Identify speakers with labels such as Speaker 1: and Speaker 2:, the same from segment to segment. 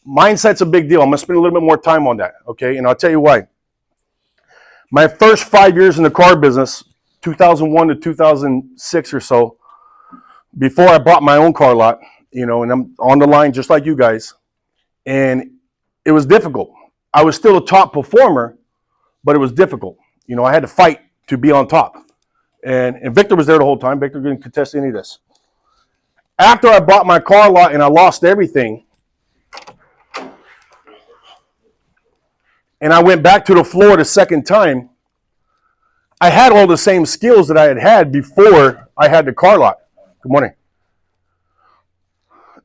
Speaker 1: mindset's a big deal. I'm going to spend a little bit more time on that, okay? And I'll tell you why. My first 5 years in the car business, 2001 to 2006 or so, before I bought my own car lot, and I'm on the line just like you guys, and it was difficult. I was still a top performer, but it was difficult. I had to fight to be on top. And Victor was there the whole time. Victor didn't contest any of this. After I bought my car lot and I lost everything, and I went back to the floor the second time, I had all the same skills that I had before I had the car lot. Good morning.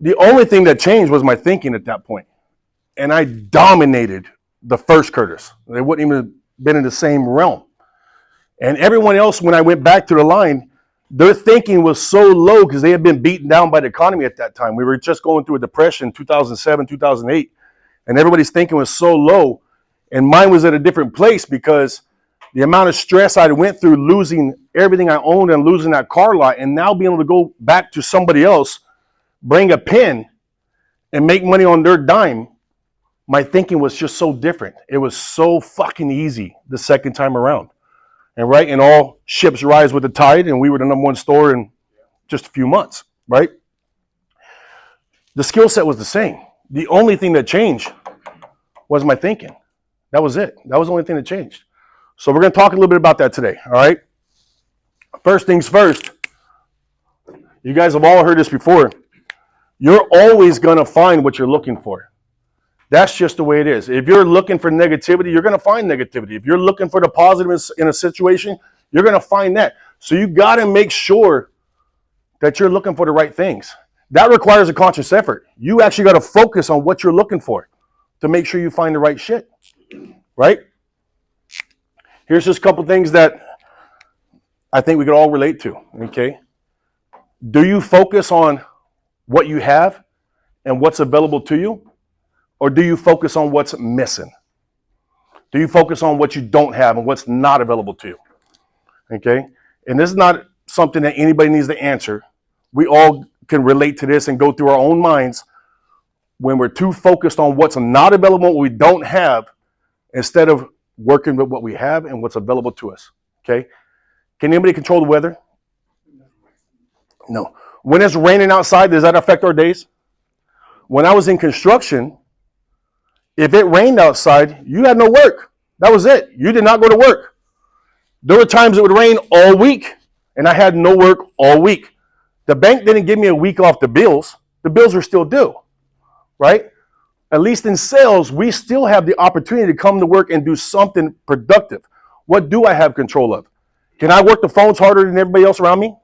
Speaker 1: The only thing that changed was my thinking at that point. And I dominated the first Curtis. They wouldn't even have been in the same realm. And everyone else, when I went back to the line, their thinking was so low because they had been beaten down by the economy at that time. We were just going through a depression, 2007, 2008. And everybody's thinking was so low. And mine was at a different place because the amount of stress I went through losing everything I owned and losing that car lot, and now being able to go back to somebody else, bring a pen, and make money on their dime, my thinking was just so different. It was so fucking easy the second time around. And all ships rise with the tide, and we were the number one store in just a few months, right? The skill set was the same. The only thing that changed was my thinking. That was it. That was the only thing that changed. So we're going to talk a little bit about that today, all right? First things first, you guys have all heard this before. You're always going to find what you're looking for. That's just the way it is. If you're looking for negativity, you're going to find negativity. If you're looking for the positive in a situation, you're going to find that. So you got to make sure that you're looking for the right things. That requires a conscious effort. You actually got to focus on what you're looking for to make sure you find the right shit, right? Here's just a couple things that I think we could all relate to, okay? Do you focus on what you have and what's available to you? Or do you focus on what's missing? Do you focus on what you don't have and what's not available to you? Okay? And this is not something that anybody needs to answer. We all can relate to this and go through our own minds when we're too focused on what's not available, what we don't have, instead of working with what we have and what's available to us. Okay? Can anybody control the weather? No. When it's raining outside, does that affect our days? When I was in construction, if it rained outside, you had no work. That was it. You did not go to work. There were times it would rain all week, and I had no work all week. The bank didn't give me a week off the bills. The bills were still due, right? At least in sales, we still have the opportunity to come to work and do something productive. What do I have control of? Can I work the phones harder than everybody else around me?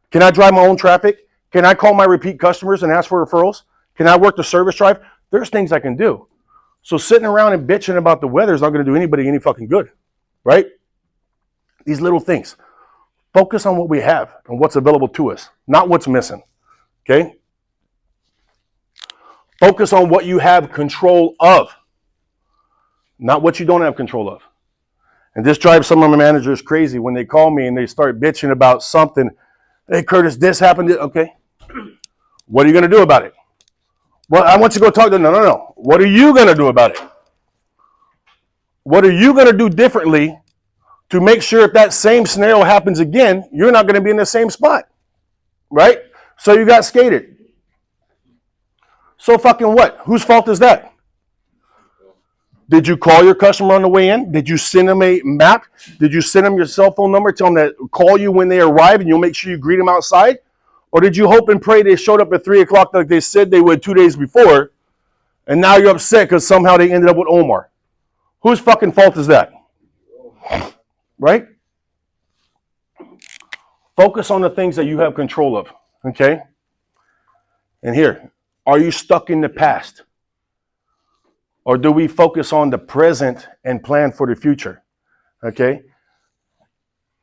Speaker 1: Can I drive my own traffic? Can I call my repeat customers and ask for referrals? Can I work the service drive? There's things I can do. So sitting around and bitching about the weather is not going to do anybody any fucking good, right? These little things. Focus on what we have and what's available to us, not what's missing, okay? Focus on what you have control of, not what you don't have control of. And this drives some of my managers crazy when they call me and they start bitching about something. Hey, Curtis, this happened. Okay. What are you going to do about it? Well, I want you to go talk to them. No. What are you going to do about it? What are you going to do differently to make sure if that same scenario happens again, you're not going to be in the same spot, right? So you got skated. So fucking what? Whose fault is that? Did you call your customer on the way in? Did you send them a map? Did you send them your cell phone number, tell them to call you when they arrive and you'll make sure you greet them outside? Or did you hope and pray they showed up at 3 o'clock like they said they would 2 days before, and now you're upset because somehow they ended up with Omar? Whose fucking fault is that? Right? Focus on the things that you have control of, okay? And here, are you stuck in the past? Or do we focus on the present and plan for the future? Okay?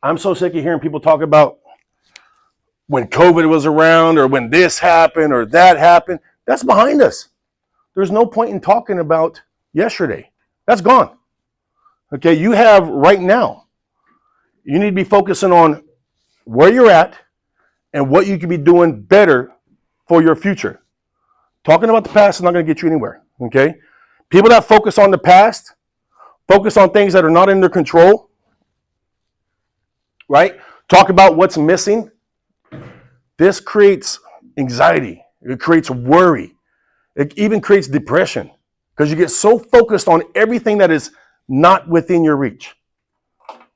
Speaker 1: I'm so sick of hearing people talk about when COVID was around or when this happened or that happened. That's behind us. There's no point in talking about yesterday. That's gone. Okay? You have right now. You need to be focusing on where you're at and what you can be doing better for your future. Talking about the past is not going to get you anywhere. Okay? People that focus on the past, focus on things that are not in their control, right? Talk about what's missing. This creates anxiety. It creates worry. It even creates depression because you get so focused on everything that is not within your reach.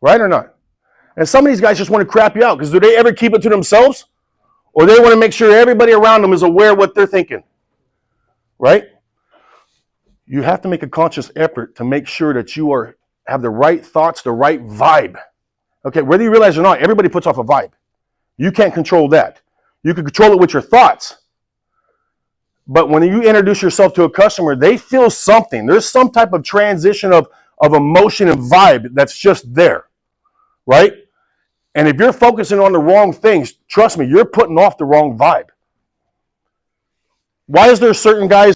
Speaker 1: Right or not? And some of these guys just want to crap you out because do they ever keep it to themselves? Or they want to make sure everybody around them is aware of what they're thinking. Right? You have to make a conscious effort to make sure that you have the right thoughts, the right vibe. Okay, whether you realize it or not, everybody puts off a vibe. You can't control that. You can control it with your thoughts. But when you introduce yourself to a customer, they feel something. There's some type of transition of emotion and vibe that's just there, right? And if you're focusing on the wrong things, trust me, you're putting off the wrong vibe. Why is there certain guys